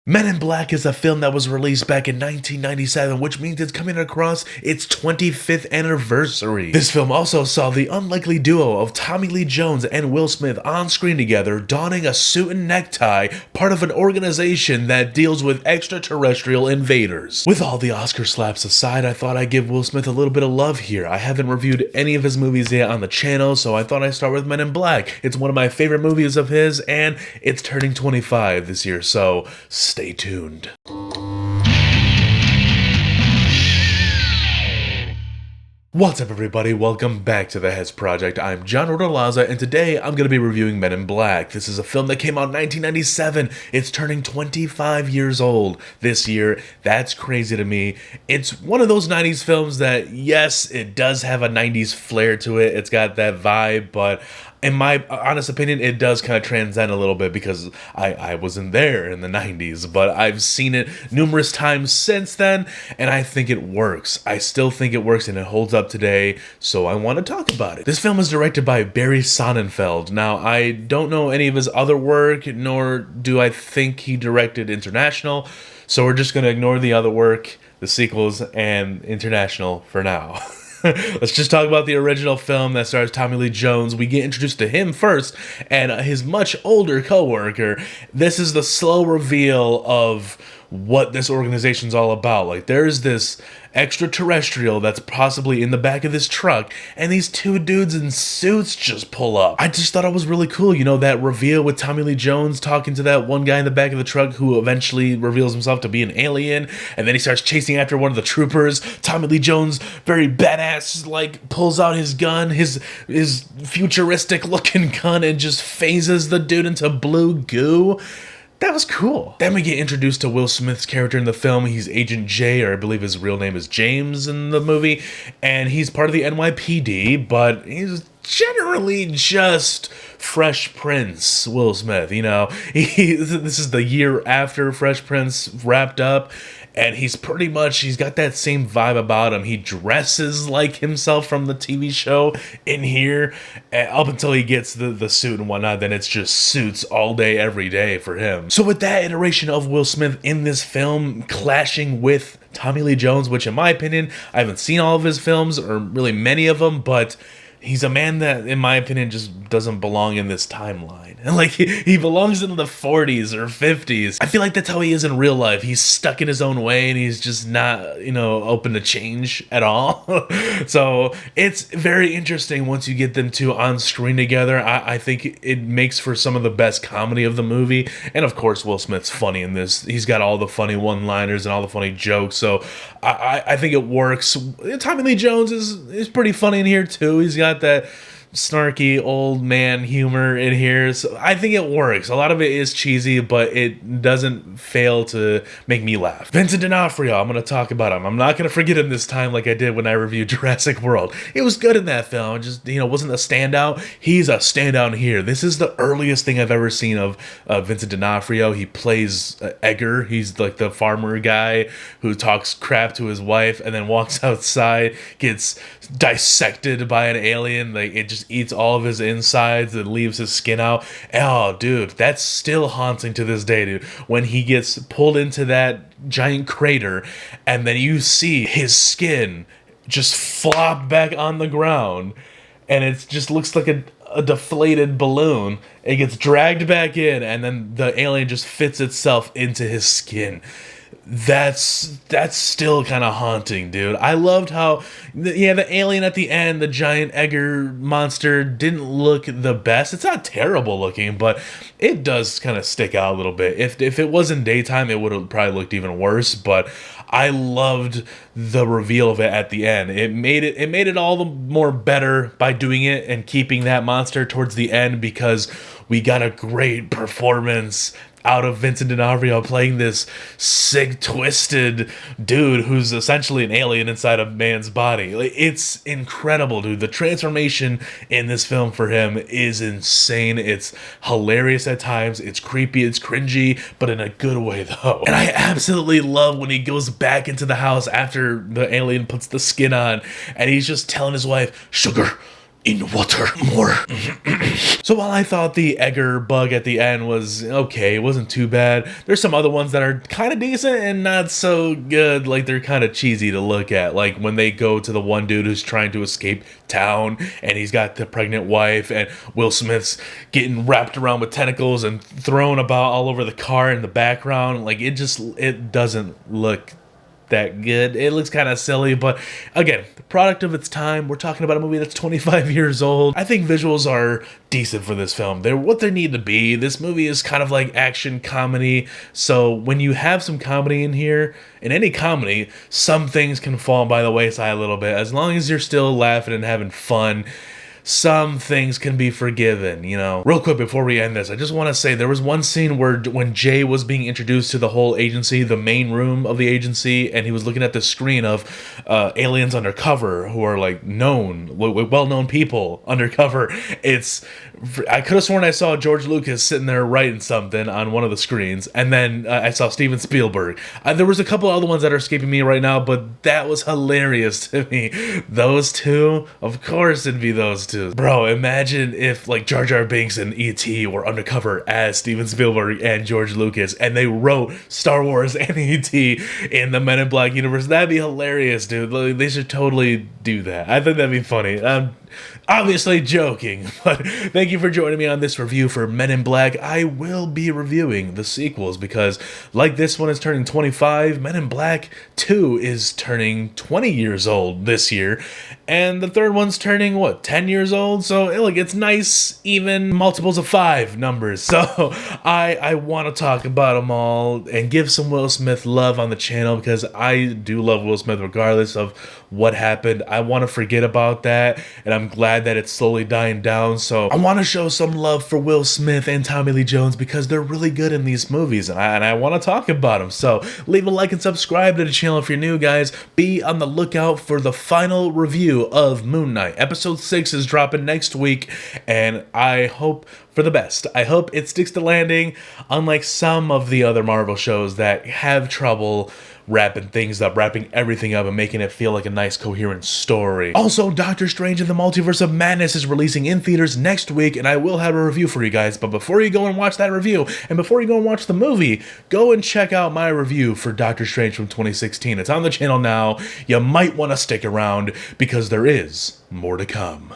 Men in Black is a film that was released back in 1997, which means it's coming across its 25th anniversary. This film also saw the unlikely duo of Tommy Lee Jones and Will Smith on screen together, donning a suit and necktie, part of an organization that deals with extraterrestrial invaders. With all the Oscar slaps aside, I thought I'd give Will Smith a little bit of love here. I haven't reviewed any of his movies yet on the channel, so I thought I'd start with Men in Black. It's one of my favorite movies of his, and it's turning 25 this year, so stay tuned. What's up, everybody? Welcome back to The Heads Project. I'm John Rodolaza, and today I'm going to be reviewing Men in Black. This is a film that came out in 1997. It's turning 25 years old this year. That's crazy to me. It's one of those 90s films that, yes, it does have a 90s flair to it. It's got that vibe, but in my honest opinion, it does kind of transcend a little bit because I wasn't there in the 90s, but I've seen it numerous times since then, and I think it works. I still think it works, and it holds up today, so I want to talk about it. This film is directed by Barry Sonnenfeld. Now, I don't know any of his other work, nor do I think he directed International, so we're just going to ignore the other work, the sequels, and International for now. Let's just talk about the original film that stars Tommy Lee Jones. We get introduced to him first and his much older co-worker. This is the slow reveal of what this organization's all about. Like, there's this extraterrestrial that's possibly in the back of this truck, and these two dudes in suits just pull up. I just thought it was really cool, you know, that reveal with Tommy Lee Jones talking to that one guy in the back of the truck who eventually reveals himself to be an alien, and then he starts chasing after one of the troopers. Tommy Lee Jones, very badass, like, pulls out his gun, his futuristic looking gun, and just phases the dude into blue goo. That was cool. Then we get introduced to Will Smith's character in the film. He's Agent J, or I believe his real name is James in the movie, and he's part of the NYPD, but he's generally just Fresh Prince Will Smith. You know, this is the year after Fresh Prince wrapped up, and he's got that same vibe about him. He dresses like himself from the TV show in here, and up until he gets the suit and whatnot, then it's just suits all day, every day for him. So with that iteration of Will Smith in this film clashing with Tommy Lee Jones, which in my opinion, I haven't seen all of his films, or really many of them, but he's a man that, in my opinion, just doesn't belong in this timeline. And like, he belongs in the 40s or 50s. I feel like that's how he is in real life. He's stuck in his own way, and he's just not, you know, open to change at all. So it's very interesting once you get them two on screen together. I think it makes for some of the best comedy of the movie. And of course, Will Smith's funny in this. He's got all the funny one-liners and all the funny jokes. So I think it works. Tommy Lee Jones is pretty funny in here too. He's got that snarky old man humor in here, so I think it works. A lot of it is cheesy, but it doesn't fail to make me laugh. Vincent D'onofrio, I'm going to talk about him. I'm not going to forget him this time like I did when I reviewed Jurassic World. It was good in that film, just, you know, wasn't a standout. He's a standout here. This is the earliest thing I've ever seen of Vincent D'onofrio. He plays Edgar. He's like the farmer guy who talks crap to his wife and then walks outside, gets dissected by an alien. Like, it just eats all of his insides and leaves his skin out. Oh, dude, that's still haunting to this day, dude. When he gets pulled into that giant crater and then you see his skin just flop back on the ground and it just looks like a deflated balloon. It gets dragged back in and then the alien just fits itself into his skin. That's still kind of haunting, dude. I loved how, the alien at the end, the giant Edgar monster, didn't look the best. It's not terrible looking, but it does kind of stick out a little bit. If it was in daytime, it would have probably looked even worse, but I loved the reveal of it at the end. It made it all the more better by doing it and keeping that monster towards the end, because we got a great performance out of Vincent D'onofrio playing this sick, twisted dude who's essentially an alien inside a man's body. Like, it's incredible, dude. The transformation in this film for him is insane. It's hilarious at times. It's creepy. It's cringy, but in a good way, though. And I absolutely love when he goes back into the house after the alien puts the skin on, and he's just telling his wife, "Sugar, in water more. So while I thought the Egger bug at the end was okay, it wasn't too bad, there's some other ones that are kind of decent and not so good. Like, they're kind of cheesy to look at. Like when they go to the one dude who's trying to escape town and he's got the pregnant wife and Will Smith's getting wrapped around with tentacles and thrown about all over the car in the background. Like, it doesn't look that good. It looks kind of silly, but again, the product of its time. We're talking about a movie that's 25 years old. I think visuals are decent for this film. They're what they need to be. This movie is kind of like action comedy, so when you have some comedy in here, in any comedy, some things can fall by the wayside a little bit. As long as you're still laughing and having fun, some things can be forgiven, you know. Real quick before we end this, I just want to say there was one scene where when Jay was being introduced to the whole agency, the main room of the agency, and he was looking at the screen of aliens undercover who are like well-known people undercover. I could have sworn I saw George Lucas sitting there writing something on one of the screens, and then I saw Steven Spielberg. There was a couple other ones that are escaping me right now, but that was hilarious to me. Those two, of course it'd be those two. Bro, imagine if like Jar Jar Binks and E.T. were undercover as Steven Spielberg and George Lucas, and they wrote Star Wars and E.T. in the Men in Black universe. That'd be hilarious, dude. Like, they should totally do that. I think that'd be funny. Obviously joking, but thank you for joining me on this review for Men in Black. I will be reviewing the sequels because, like this one is turning 25, Men in Black 2 is turning 20 years old this year, and the third one's turning, 10 years old? So, look, it's nice, even multiples of 5 numbers. So, I want to talk about them all and give some Will Smith love on the channel because I do love Will Smith regardless of what happened. I want to forget about that, and I'm glad that it's slowly dying down. So I want to show some love for Will Smith and Tommy Lee Jones because they're really good in these movies, and I want to talk about them. So leave a like and subscribe to the channel if you're new, guys. Be on the lookout for the final review of Moon Knight. Episode 6 is dropping next week, and I hope for the best. I hope it sticks to landing, unlike some of the other Marvel shows that have trouble wrapping things up, wrapping everything up and making it feel like a nice coherent story. Also, Doctor Strange in the Multiverse of Madness is releasing in theaters next week, and I will have a review for you guys. But before you go and watch that review, and before you go and watch the movie, go and check out my review for Doctor Strange from 2016. It's on the channel now. You might want to stick around because there is more to come.